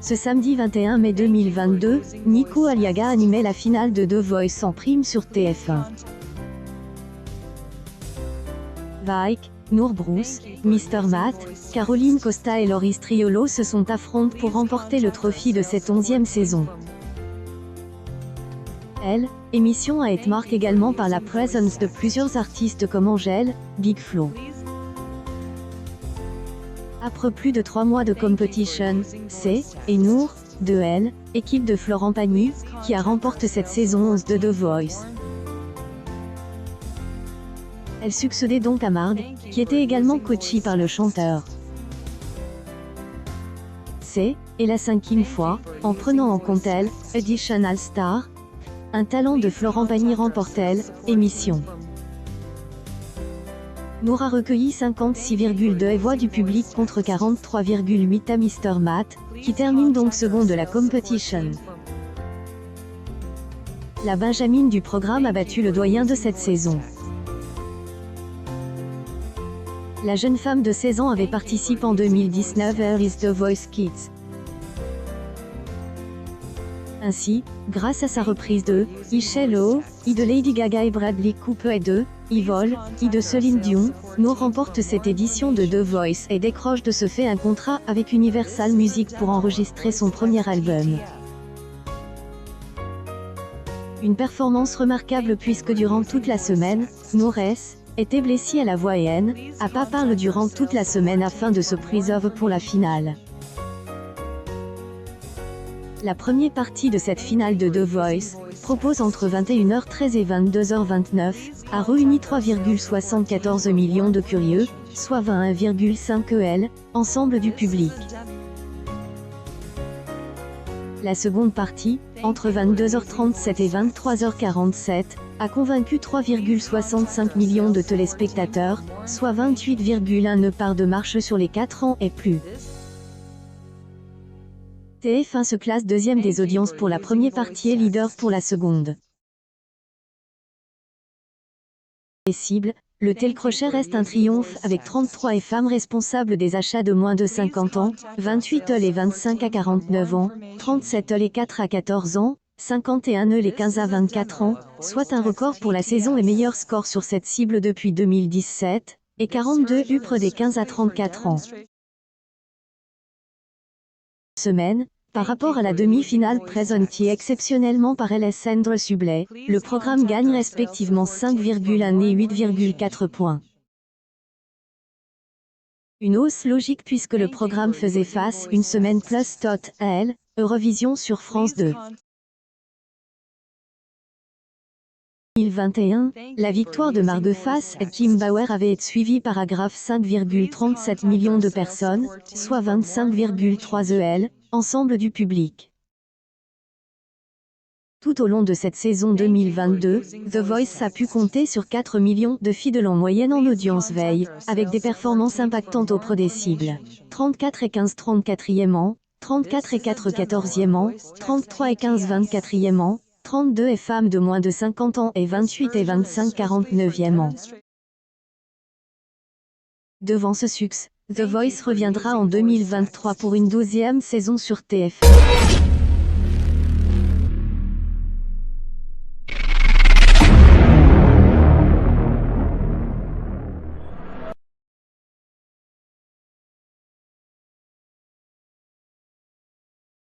Ce samedi 21 mai 2022, Nico Aliaga animait la finale de The Voice en prime sur TF1. Vaik, Nour Bruce, Mr Matt, Caroline Costa et Loris Triolo se sont affrontés pour remporter le trophée de cette 11e saison. L'émission a été marquée également par la présence de plusieurs artistes comme Angèle, Big Flo. Après plus de 3 mois de competition, c'est et Nour, de Elle, équipe de Florent Pagny, qui a remporté cette saison 11 de The Voice. Elle succédait donc à Marg, qui était également coachée par le chanteur. C'est la 5e fois, en prenant en compte Elle, Additional Star, un talent de Florent Pagny remporte l'émission. Nour a recueilli 56,2 voix du public contre 43,8 à Mr Matt, qui termine donc second de la competition. La Benjamine du programme a battu le doyen de cette saison. La jeune femme de 16 ans avait participé en 2019 à Is The Voice Kids. Ainsi, grâce à sa reprise de Hello, de Lady Gaga et Bradley Cooper et de Evil, de Céline Dion, Nour remporte cette édition de The Voice et décroche de ce fait un contrat avec Universal Music pour enregistrer son premier album. Une performance remarquable puisque durant toute la semaine, Nour était blessée à la voix et n'a pas parlé durant toute la semaine afin de se préserver pour la finale. La première partie de cette finale de The Voice, propose entre 21h13 et 22h29, a réuni 3,74 millions de curieux, soit 21,5 ensemble du public. La seconde partie, entre 22h37 et 23h47, a convaincu 3,65 millions de téléspectateurs, soit 28,1 parts de marche sur les 4 ans et plus. TF1 se classe deuxième des audiences pour la première partie et leader pour la seconde. Les cibles, le télécrochet reste un triomphe avec 33 femmes responsables des achats de moins de 50 ans, 28 les 25 à 49 ans, 37 les 4 à 14 ans, 51 les 15 à 24 ans, soit un record pour la saison et meilleur score sur cette cible depuis 2017, et 42 des 15 à 34 ans. Semaine, par rapport à la demi-finale présentée exceptionnellement par Alessandra Sublet, le programme gagne respectivement 5,1 et 8,4 points. Une hausse logique puisque le programme faisait face une semaine plus tot à Eurovision sur France 2. 2021, la victoire de Margot face à Kim Bauer avait été suivie par 5,37 millions de personnes, soit 25,3 ensemble du public. Tout au long de cette saison 2022, The Voice a pu compter sur 4 millions de fidèles en moyenne en audience veille, avec des performances impactantes auprès des cibles. 34 et 15 34e an, 34 et 4 14e an, 33 et 15 24e an, 32 femmes de moins de 50 ans et 28 et 25 49e an. Devant ce succès, The Voice reviendra en 2023 pour une 12e saison sur TF1.